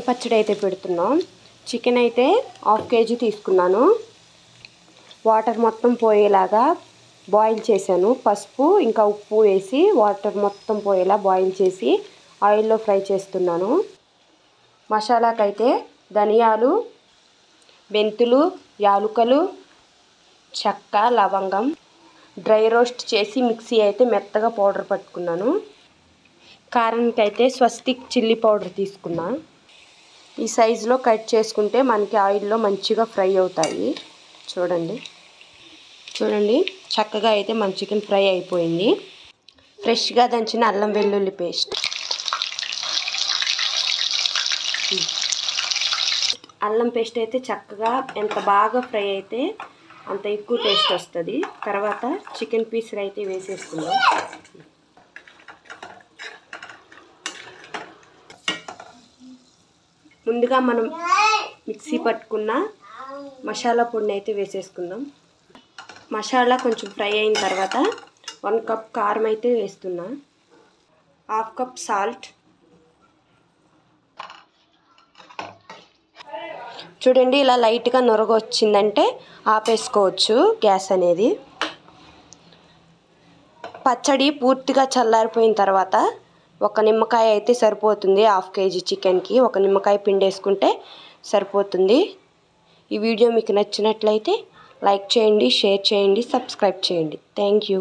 పచ్చడి అయితే పెడుతున్నాం. చికెన్ అయితే 1/2 kg తీసుకున్నాను. వాటర్ మొత్తం పోయేలాగా బాయిల్ చేశాను. పసుపు ఇంకా ఉప్పు వేసి వాటర్ మొత్తం పోయేలా బాయిల్ చేసి ఆయిల్లో ఫ్రై చేస్తున్నాను. మసాలాకైతే ధనియాలు, మెంతులు, యాలుకలు, చెక్క, లవంగం డ్రై రోస్ట్ చేసి మిక్సీ అయితే మెత్తగా పౌడర్ పట్టుకున్నాను. కారంకైతే స్వస్తిక్ చిల్లీ పౌడర్ తీసుకున్నా. ఈ సైజులో కట్ చేసుకుంటే మనకి ఆయిల్లో మంచిగా ఫ్రై అవుతాయి. చూడండి చక్కగా అయితే మన చికెన్ ఫ్రై అయిపోయింది. ఫ్రెష్గా దంచిన అల్లం వెల్లుల్లి పేస్ట్, అల్లం పేస్ట్ అయితే చక్కగా ఎంత బాగా ఫ్రై అయితే అంత ఎక్కువ టేస్ట్ వస్తుంది. తర్వాత చికెన్ పీసులు అయితే వేసేసుకుందాం. ముందుగా మనం మిక్సీ పట్టుకున్న మసాలా పొడిని అయితే వేసేసుకుందాం. మసాలా కొంచెం ఫ్రై అయిన తర్వాత 1 కప్ కారం అయితే వేస్తున్నా. 1/2 కప్ సాల్ట్. చూడండి ఇలా లైట్గా నొరగ వచ్చిందంటే ఆపేసుకోవచ్చు గ్యాస్ అనేది. పచ్చడి పూర్తిగా చల్లారిపోయిన తర్వాత 1 నిమ్మకాయ అయితే సరిపోతుంది. 1/2 kg చికెన్కి 1 నిమ్మకాయ పిండేసుకుంటే సరిపోతుంది. ఈ వీడియో మీకు నచ్చినట్లయితే లైక్ చేయండి, షేర్ చేయండి, సబ్స్క్రైబ్ చేయండి. Thank you.